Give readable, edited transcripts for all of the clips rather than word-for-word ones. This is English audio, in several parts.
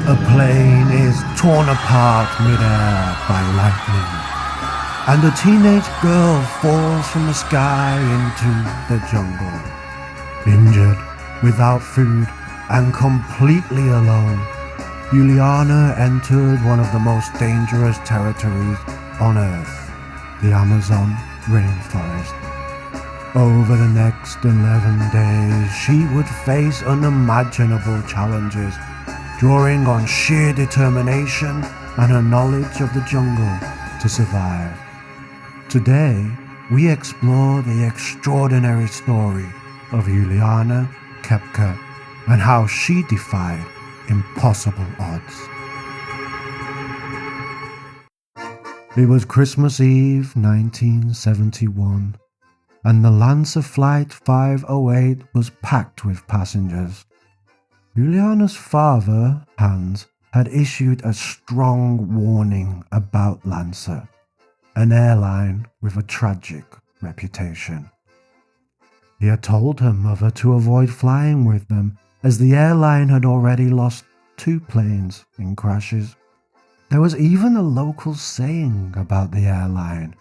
A plane is torn apart midair by lightning, and a teenage girl falls from the sky into the jungle. Injured, without food, and completely alone, Juliane entered one of the most dangerous territories on Earth, the Amazon rainforest. Over the next 11 days, she would face unimaginable challenges, drawing on sheer determination and her knowledge of the jungle to survive. Today, we explore the extraordinary story of Juliane Koepcke and how she defied impossible odds. It was Christmas Eve 1971, and the LANSA Flight 508 was packed with passengers. Juliane's father, Hans, had issued a strong warning about LANSA, an airline with a tragic reputation. He had told her mother to avoid flying with them, as the airline had already lost 2 planes in crashes. There was even a local saying about the airline: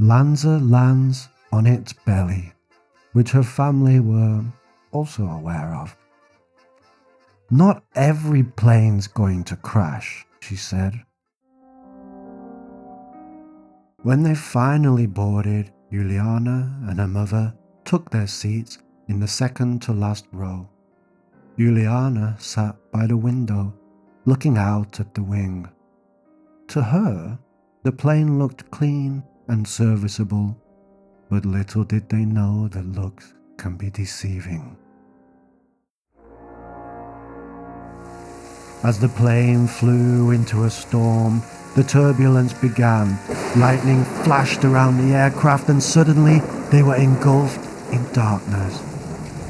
"LANSA lands on its belly," which her family were also aware of. "Not every plane's going to crash," she said. When they finally boarded, Juliane and her mother took their seats in the second to last row. Juliane sat by the window, looking out at the wing. To her, the plane looked clean and serviceable, but little did they know that looks can be deceiving. As the plane flew into a storm, the turbulence began. Lightning flashed around the aircraft, and suddenly they were engulfed in darkness.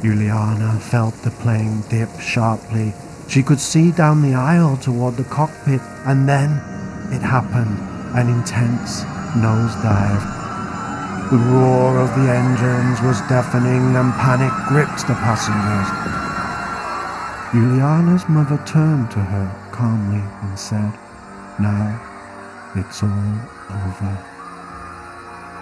Juliane felt the plane dip sharply. She could see down the aisle toward the cockpit, and then it happened, an intense nosedive. The roar of the engines was deafening, and panic gripped the passengers. Juliane's mother turned to her calmly and said, "Now it's all over."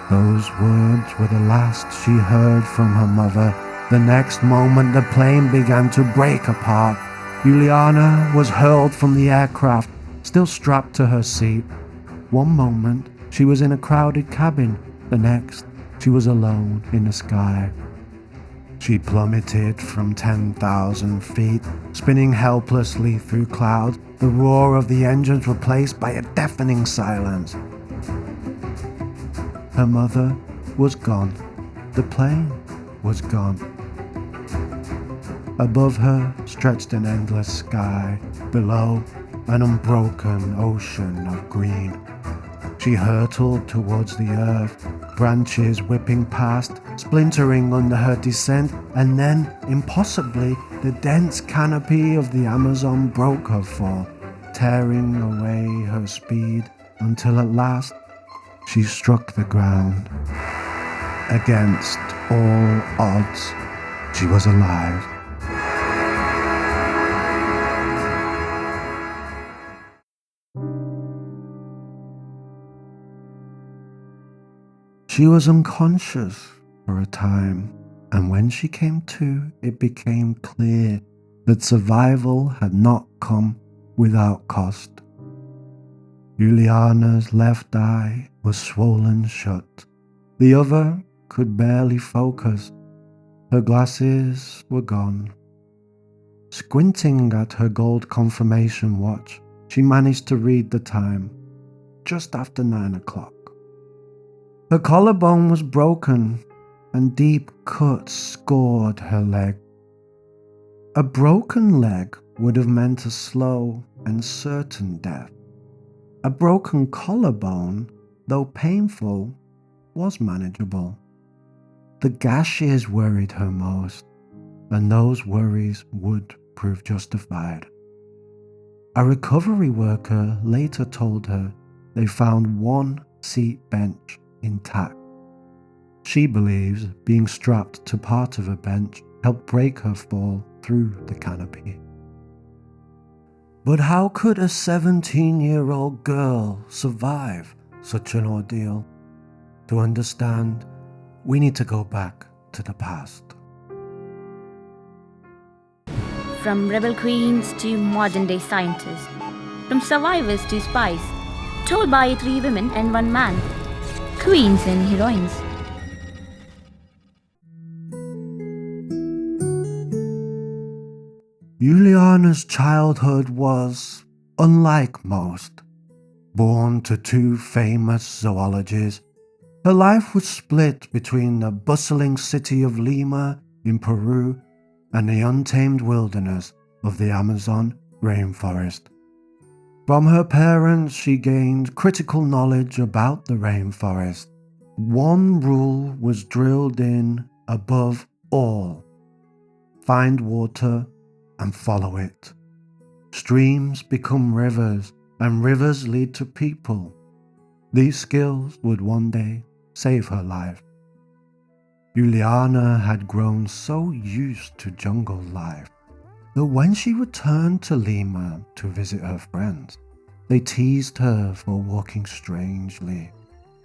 Those words were the last she heard from her mother. The next moment, the plane began to break apart. Juliane was hurled from the aircraft, still strapped to her seat. One moment, she was in a crowded cabin. The next, she was alone in the sky. She plummeted from 10,000 feet, spinning helplessly through clouds, the roar of the engines replaced by a deafening silence. Her mother was gone. The plane was gone. Above her stretched an endless sky, below an unbroken ocean of green. She hurtled towards the earth, branches whipping past, splintering under her descent, and then, impossibly, the dense canopy of the Amazon broke her fall, tearing away her speed until at last she struck the ground. Against all odds, she was alive. She was unconscious for a time, and when she came to, it became clear that survival had not come without cost. Juliane's left eye was swollen shut. The other could barely focus. Her glasses were gone. Squinting at her gold confirmation watch, she managed to read the time, just after 9 o'clock. Her collarbone was broken, and deep cuts scored her leg. A broken leg would have meant a slow and certain death. A broken collarbone, though painful, was manageable. The gashes worried her most, and those worries would prove justified. A recovery worker later told her they found one seat bench intact. She believes being strapped to part of a bench helped break her fall through the canopy. But how could a 17-year-old girl survive such an ordeal? To understand, we need to go back to the past. From rebel queens to modern-day scientists, from survivors to spies, told by 3 women and 1 man, queens and heroines. Juliane's childhood was unlike most. Born to 2 famous zoologies, her life was split between the bustling city of Lima in Peru and the untamed wilderness of the Amazon rainforest. From her parents, she gained critical knowledge about the rainforest. One rule was drilled in above all: find water and follow it. Streams become rivers, and rivers lead to people. These skills would one day save her life. Juliane had grown so used to jungle life that when she returned to Lima to visit her friends, they teased her for walking strangely.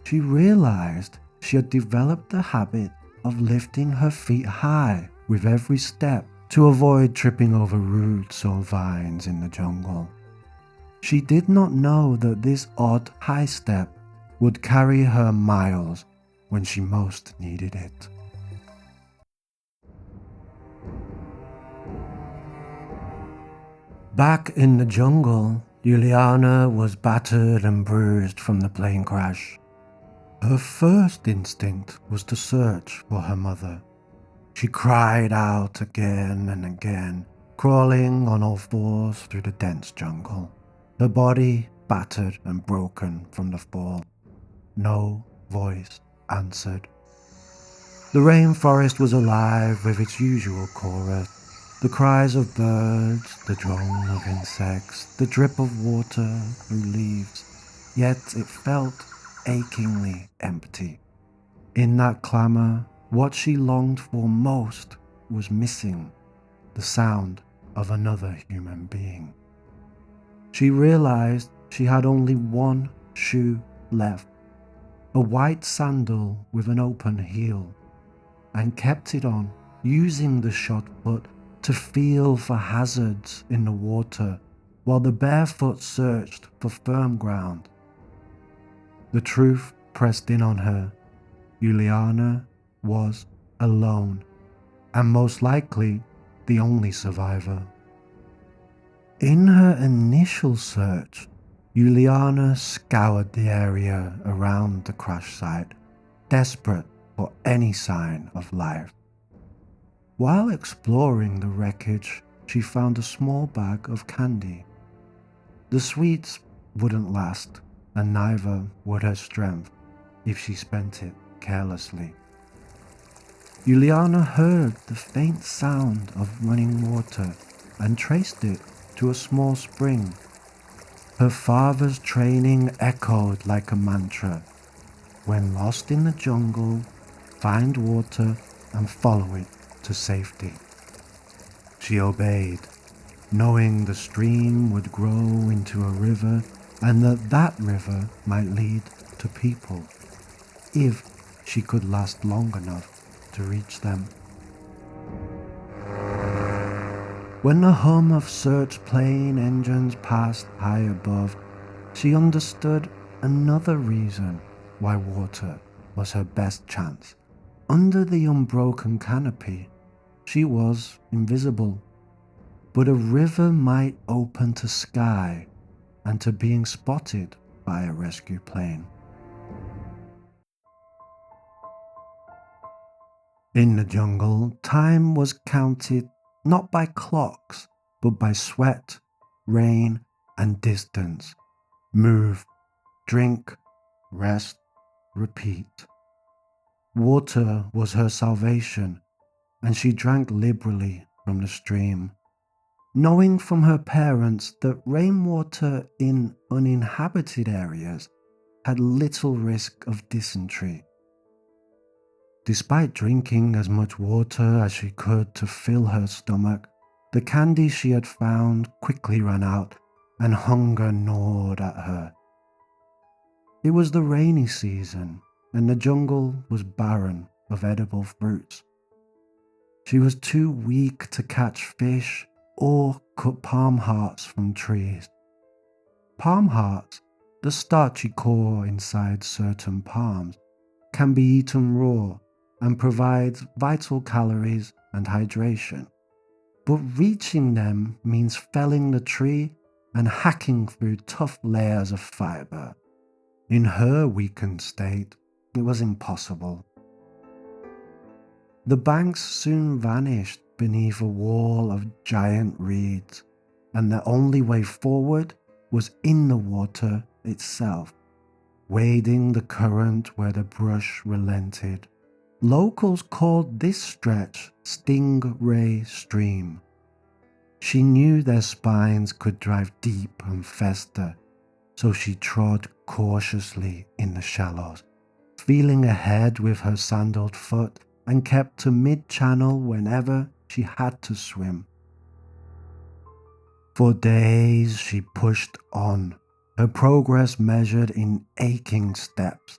She realized she had developed the habit of lifting her feet high with every step to avoid tripping over roots or vines in the jungle. She did not know that this odd high step would carry her miles when she most needed it. Back in the jungle, Juliane was battered and bruised from the plane crash. Her first instinct was to search for her mother. She cried out again and again, crawling on all 4s through the dense jungle, her body battered and broken from the fall. No voice answered. The rainforest was alive with its usual chorus: the cries of birds, the drone of insects, the drip of water through leaves. Yet it felt achingly empty. In that clamor, what she longed for most was missing: the sound of another human being. She realized she had only 1 shoe left, a white sandal with an open heel, and kept it on, using the shod foot to feel for hazards in the water while the barefoot searched for firm ground. The truth pressed in on her. Juliane was alone, and most likely the only survivor. In her initial search, Juliane scoured the area around the crash site, desperate for any sign of life. While exploring the wreckage, she found a small bag of candy. The sweets wouldn't last, and neither would her strength if she spent it carelessly. Juliane heard the faint sound of running water and traced it to a small spring. Her father's training echoed like a mantra: when lost in the jungle, find water and follow it to safety. She obeyed, knowing the stream would grow into a river and that river might lead to people, if she could last long enough to reach them. When the hum of search plane engines passed high above, she understood another reason why water was her best chance. Under the unbroken canopy, she was invisible, but a river might open to sky and to being spotted by a rescue plane. In the jungle, time was counted not by clocks, but by sweat, rain, and distance. Move, drink, rest, repeat. Water was her salvation, and she drank liberally from the stream, knowing from her parents that rainwater in uninhabited areas had little risk of dysentery. Despite drinking as much water as she could to fill her stomach, the candy she had found quickly ran out, and hunger gnawed at her. It was the rainy season, and the jungle was barren of edible fruits. She was too weak to catch fish or cut palm hearts from trees. Palm hearts, the starchy core inside certain palms, can be eaten raw and provides vital calories and hydration. But reaching them means felling the tree and hacking through tough layers of fiber. In her weakened state, it was impossible. The banks soon vanished beneath a wall of giant reeds, and the only way forward was in the water itself, wading the current where the brush relented. Locals called this stretch Stingray Stream. She knew their spines could drive deep and fester, so she trod cautiously in the shallows, feeling ahead with her sandaled foot, and kept to mid-channel whenever she had to swim. For days she pushed on, her progress measured in aching steps.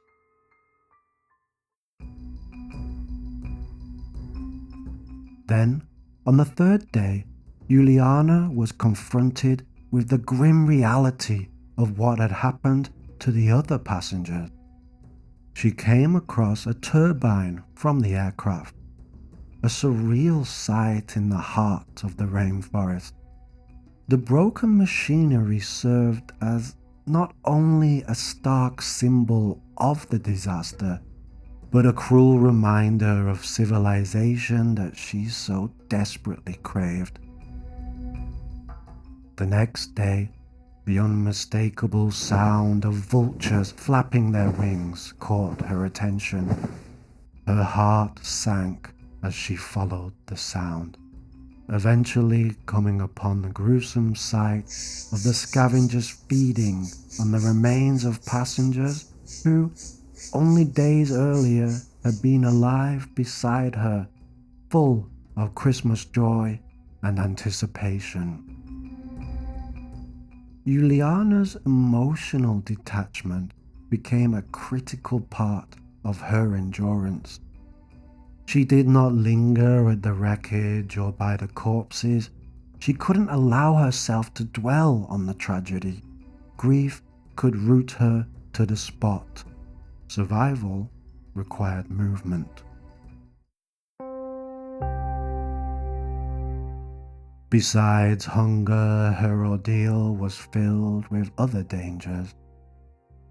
Then, on the third day, Juliane was confronted with the grim reality of what had happened to the other passengers. She came across a turbine from the aircraft, a surreal sight in the heart of the rainforest. The broken machinery served as not only a stark symbol of the disaster, but a cruel reminder of civilization that she so desperately craved. The next day, the unmistakable sound of vultures flapping their wings caught her attention. Her heart sank as she followed the sound, eventually coming upon the gruesome sight of the scavengers feeding on the remains of passengers who, only days earlier, had been alive beside her, full of Christmas joy and anticipation. Juliane's emotional detachment became a critical part of her endurance. She did not linger at the wreckage or by the corpses. She couldn't allow herself to dwell on the tragedy. Grief could root her to the spot. Survival required movement. Besides hunger, her ordeal was filled with other dangers.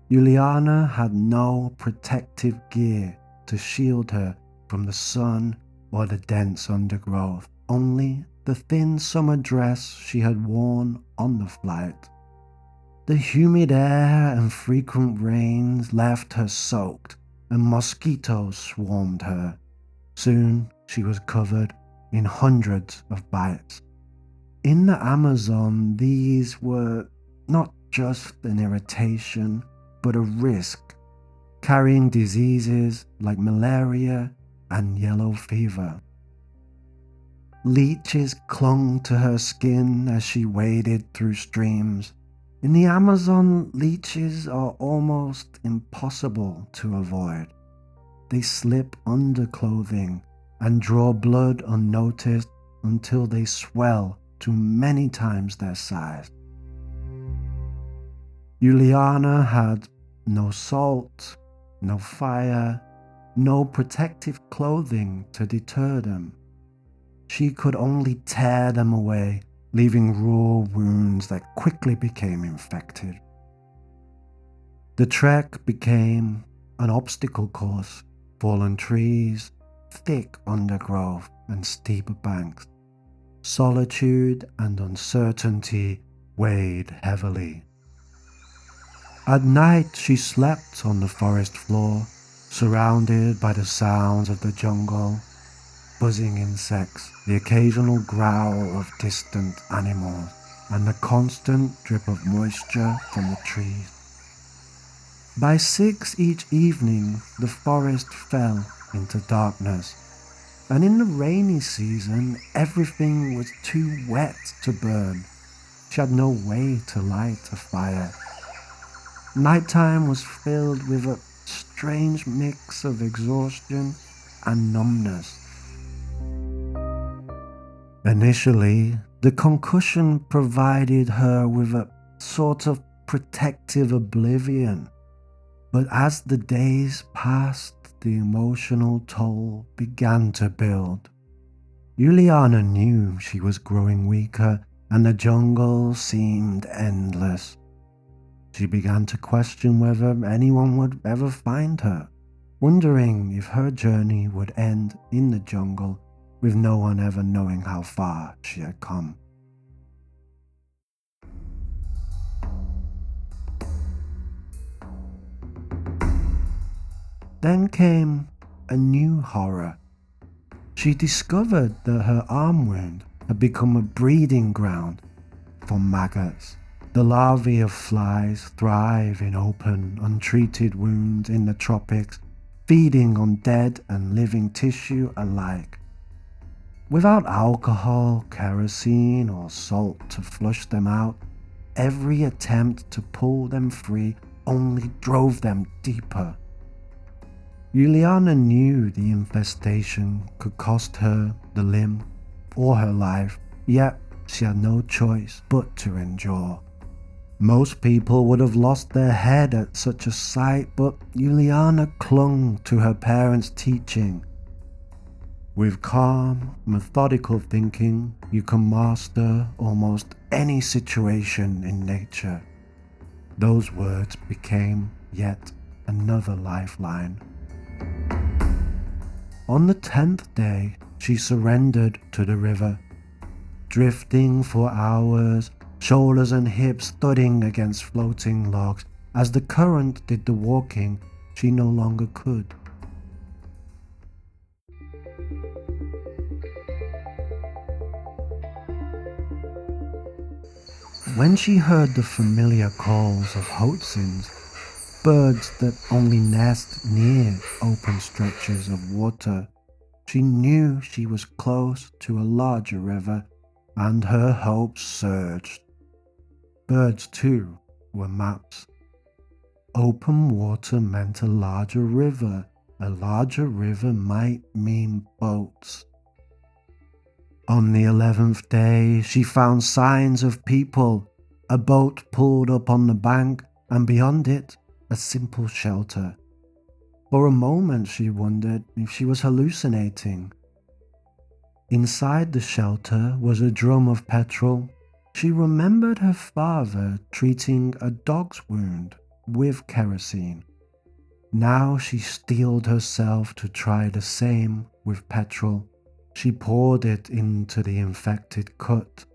Juliane had no protective gear to shield her from the sun or the dense undergrowth, only the thin summer dress she had worn on the flight. The humid air and frequent rains left her soaked, and mosquitoes swarmed her. Soon she was covered in hundreds of bites. In the Amazon, these were not just an irritation, but a risk, carrying diseases like malaria and yellow fever. Leeches clung to her skin as she waded through streams. In the Amazon, leeches are almost impossible to avoid. They slip under clothing and draw blood unnoticed until they swell to many times their size. Juliane had no salt, no fire, no protective clothing to deter them. She could only tear them away, leaving raw wounds that quickly became infected. The trek became an obstacle course, fallen trees, thick undergrowth, and steep banks. Solitude and uncertainty weighed heavily. At night she slept on the forest floor, surrounded by the sounds of the jungle, buzzing insects, the occasional growl of distant animals, and the constant drip of moisture from the trees. By 6 each evening, the forest fell into darkness, and in the rainy season, everything was too wet to burn. She had no way to light a fire. Nighttime was filled with a strange mix of exhaustion and numbness. Initially, the concussion provided her with a sort of protective oblivion, but as the days passed, the emotional toll began to build. Juliane knew she was growing weaker, and the jungle seemed endless. She began to question whether anyone would ever find her, wondering if her journey would end in the jungle with no one ever knowing how far she had come. Then came a new horror. She discovered that her arm wound had become a breeding ground for maggots. The larvae of flies thrive in open, untreated wounds in the tropics, feeding on dead and living tissue alike. Without alcohol, kerosene, or salt to flush them out, every attempt to pull them free only drove them deeper. Juliane knew the infestation could cost her the limb or her life, yet she had no choice but to endure. Most people would have lost their head at such a sight, but Juliane clung to her parents' teaching. With calm, methodical thinking, you can master almost any situation in nature. Those words became yet another lifeline. On the 10th day, she surrendered to the river. Drifting for hours, shoulders and hips thudding against floating logs, as the current did the walking she no longer could. When she heard the familiar calls of hoatzins, birds that only nest near open stretches of water, she knew she was close to a larger river, and her hopes surged. Birds, too, were maps. Open water meant a larger river. A larger river might mean boats. On the 11th day, she found signs of people. A boat pulled up on the bank, and beyond it, a simple shelter. For a moment, she wondered if she was hallucinating. Inside the shelter was a drum of petrol. She remembered her father treating a dog's wound with kerosene. Now she steeled herself to try the same with petrol. She poured it into the infected cut.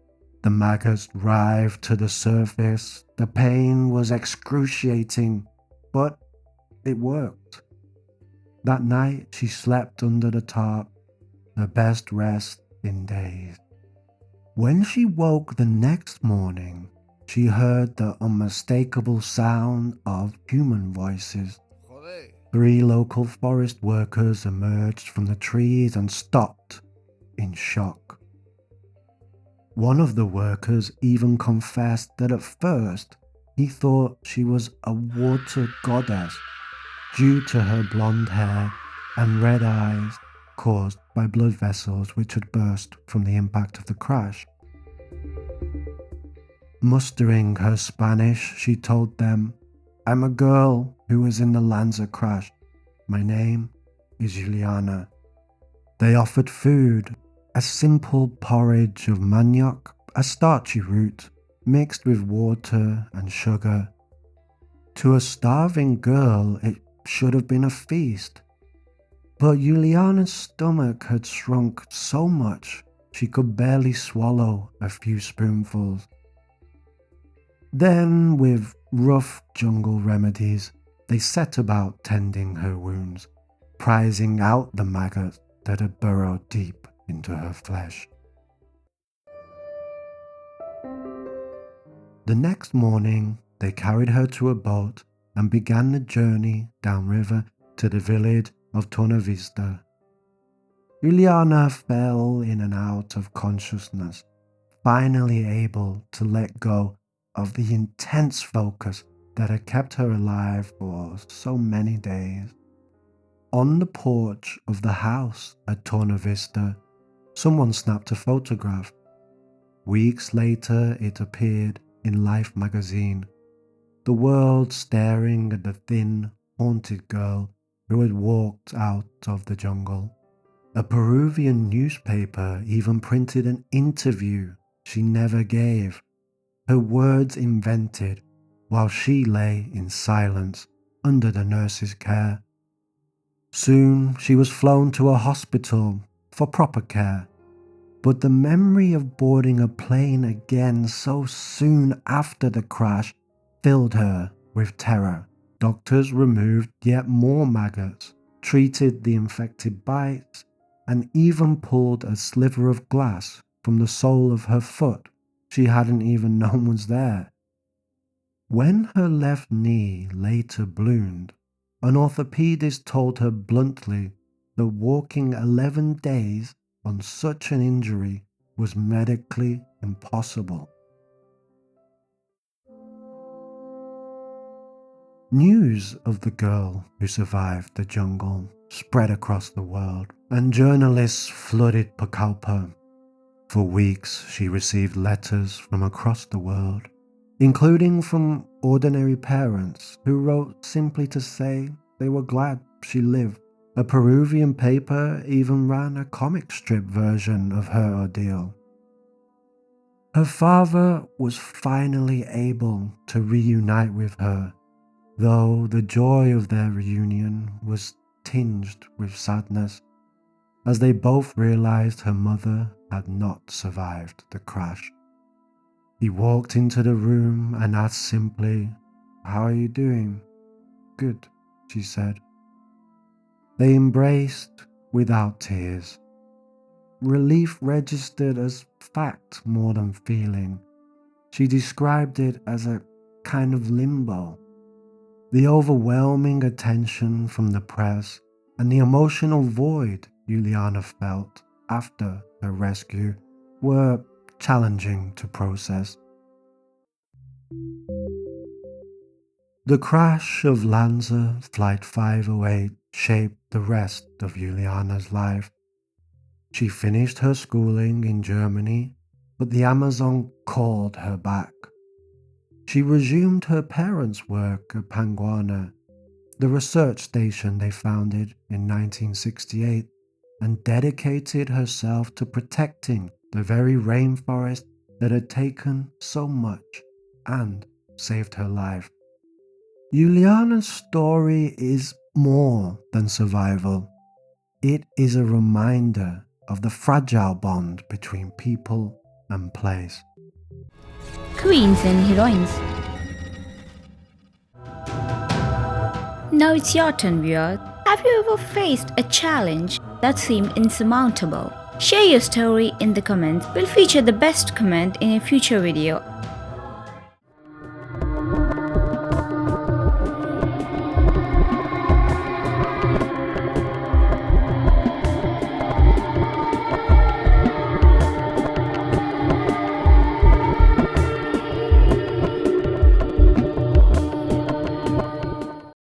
The maggots writhed to the surface. The pain was excruciating, but it worked. That night she slept under the tarp, her best rest in days. When she woke the next morning, she heard the unmistakable sound of human voices. 3 local forest workers emerged from the trees and stopped in shock. One of the workers even confessed that at first he thought she was a water goddess due to her blonde hair and red eyes caused by blood vessels which had burst from the impact of the crash. Mustering her Spanish, she told them, "I'm a girl who was in the LANSA crash. My name is Juliane." They offered food, a simple porridge of manioc, a starchy root mixed with water and sugar. To a starving girl, it should have been a feast. But Juliane's stomach had shrunk so much she could barely swallow a few spoonfuls. Then, with rough jungle remedies, they set about tending her wounds, prizing out the maggot that had burrowed deep into her flesh. The next morning, they carried her to a boat and began the journey downriver to the village of Tornavista. Juliane fell in and out of consciousness, finally able to let go of the intense focus that had kept her alive for so many days. On the porch of the house at Torna Vista, someone snapped a photograph. Weeks later, it appeared in Life magazine, the world staring at the thin, haunted girl who had walked out of the jungle. A Peruvian newspaper even printed an interview she never gave, her words invented while she lay in silence under the nurse's care. Soon she was flown to a hospital for proper care, but the memory of boarding a plane again so soon after the crash filled her with terror. Doctors removed yet more maggots, treated the infected bites, and even pulled a sliver of glass from the sole of her foot she hadn't even known was there. When her left knee later bloomed, an orthopedist told her bluntly that walking 11 days on such an injury was medically impossible. News of the girl who survived the jungle spread across the world, and journalists flooded Koepcke. For weeks, she received letters from across the world, including from ordinary parents who wrote simply to say they were glad she lived. A Peruvian paper even ran a comic strip version of her ordeal. Her father was finally able to reunite with her, though the joy of their reunion was tinged with sadness, as they both realized her mother had not survived the crash. He walked into the room and asked simply, "How are you doing?" "Good," she said. They embraced without tears. Relief registered as fact more than feeling. She described it as a kind of limbo. The overwhelming attention from the press and the emotional void Juliane felt after her rescue were challenging to process. The crash of LANSA Flight 508 shaped the rest of Juliane's life. She finished her schooling in Germany, but the Amazon called her back. She resumed her parents' work at Panguana, the research station they founded in 1968, and dedicated herself to protecting the very rainforest that had taken so much and saved her life. Juliane's story is more than survival. It is a reminder of the fragile bond between people and place. Queens and heroines. Now it's your turn, viewer. Have you ever faced a challenge that seemed insurmountable? Share your story in the comments. We'll feature the best comment in a future video.